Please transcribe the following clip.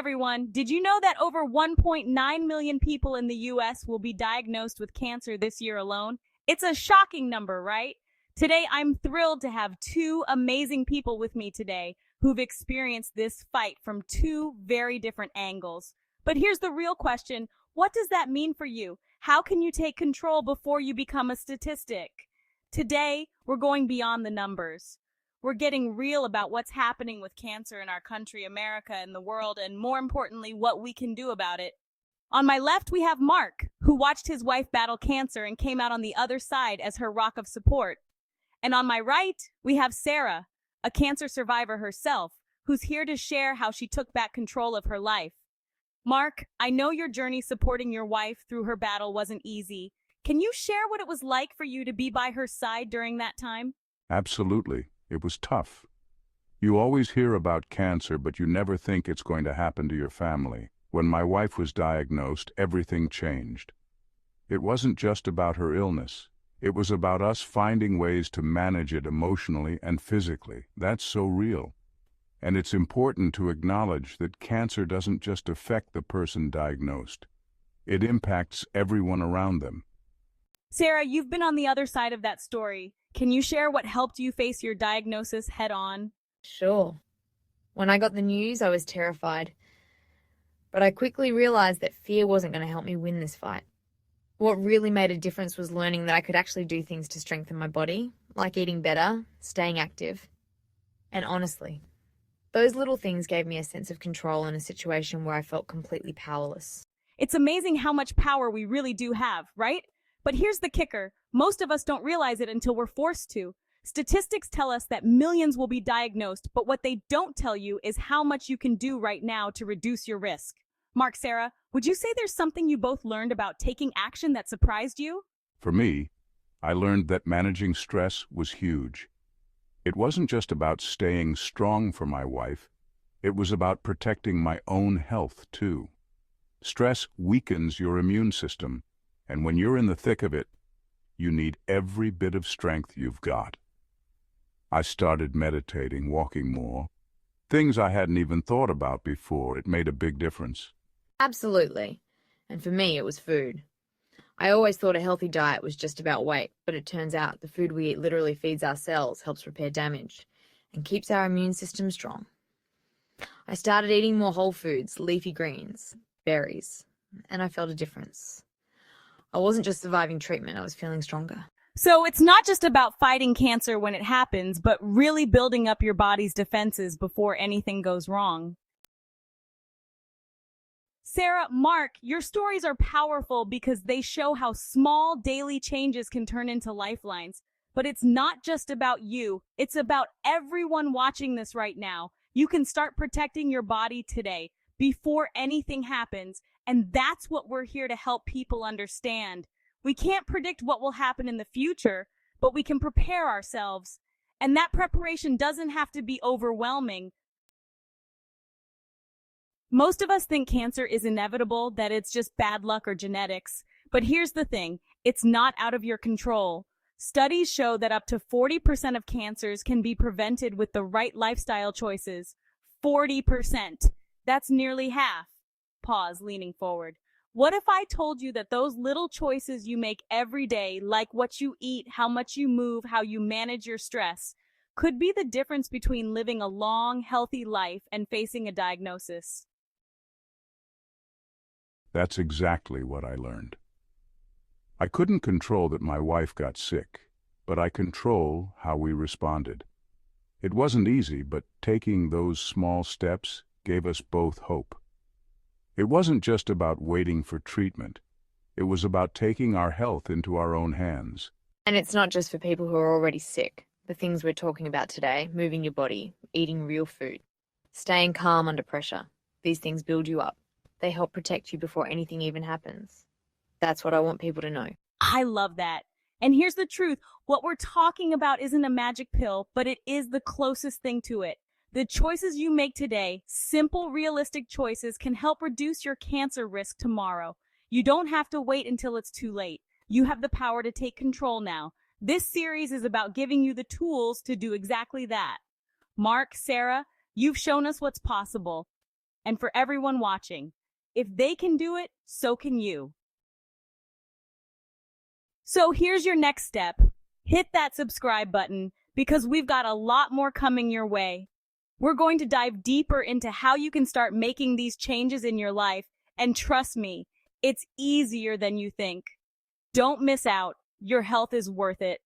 everyone. Did you know that over 1.9 million people in the US will be diagnosed with cancer this year alone? It's a shocking number, right? Today, I'm thrilled to have two amazing people with me today who've experienced this fight from two very different angles. But here's the real question. What does that mean for you? How can you take control before you become a statistic? Today, we're going beyond the numbers. We're getting real about what's happening with cancer in our country, America, and the world, and more importantly, what we can do about it. On my left, we have Mark, who watched his wife battle cancer and came out on the other side as her rock of support. And on my right, we have Sarah, a cancer survivor herself, who's here to share how she took back control of her life. Mark, I know your journey supporting your wife through her battle wasn't easy. Can you share what it was like for you to be by her side during that time? Absolutely. It was tough. You always hear about cancer, but you never think it's going to happen to your family. When my wife was diagnosed, everything changed. It wasn't just about her illness. It was about us finding ways to manage it emotionally and physically. That's so real. And it's important to acknowledge that cancer doesn't just affect the person diagnosed. It impacts everyone around them. Sarah, you've been on the other side of that story. Can you share what helped you face your diagnosis head on? Sure. When I got the news, I was terrified. But I quickly realized that fear wasn't going to help me win this fight. What really made a difference was learning that I could actually do things to strengthen my body, like eating better, staying active. And honestly, those little things gave me a sense of control in a situation where I felt completely powerless. It's amazing how much power we really do have, right? But here's the kicker. Most of us don't realize it until we're forced to. Statistics tell us that millions will be diagnosed, but what they don't tell you is how much you can do right now to reduce your risk. Mark, Sarah, would you say there's something you both learned about taking action that surprised you? For me, I learned that managing stress was huge. It wasn't just about staying strong for my wife. It was about protecting my own health, too. Stress weakens your immune system, and when you're in the thick of it, you need every bit of strength you've got. I started meditating, walking more. Things I hadn't even thought about before. It made a big difference. Absolutely. And for me, it was food. I always thought a healthy diet was just about weight, but it turns out the food we eat literally feeds our cells, helps repair damage, and keeps our immune system strong. I started eating more whole foods, leafy greens, berries, and I felt a difference. I wasn't just surviving treatment, I was feeling stronger. So it's not just about fighting cancer when it happens, but really building up your body's defenses before anything goes wrong. Sarah, Mark, your stories are powerful because they show how small daily changes can turn into lifelines. But it's not just about you. It's about everyone watching this right now. You can start protecting your body today, before anything happens, and that's what we're here to help people understand. We can't predict what will happen in the future, but we can prepare ourselves. And that preparation doesn't have to be overwhelming. Most of us think cancer is inevitable, that it's just bad luck or genetics. But here's the thing, it's not out of your control. Studies show that up to 40% of cancers can be prevented with the right lifestyle choices. 40%. That's nearly half. Pause, leaning forward. What if I told you that those little choices you make every day, like what you eat, how much you move, how you manage your stress, could be the difference between living a long, healthy life and facing a diagnosis? That's exactly what I learned. I couldn't control that my wife got sick, but I control how we responded. It wasn't easy, but taking those small steps gave us both hope. It wasn't just about waiting for treatment. It was about taking our health into our own hands. And it's not just for people who are already sick. The things we're talking about today, moving your body, eating real food, staying calm under pressure. These things build you up. They help protect you before anything even happens. That's what I want people to know. I love that. And here's the truth. What we're talking about isn't a magic pill, but it is the closest thing to it. The choices you make today, simple, realistic choices, can help reduce your cancer risk tomorrow. You don't have to wait until it's too late. You have the power to take control now. This series is about giving you the tools to do exactly that. Mark, Sarah, you've shown us what's possible. And for everyone watching, if they can do it, so can you. So here's your next step. Hit that subscribe button because we've got a lot more coming your way. We're going to dive deeper into how you can start making these changes in your life, and trust me, it's easier than you think. Don't miss out. Your health is worth it.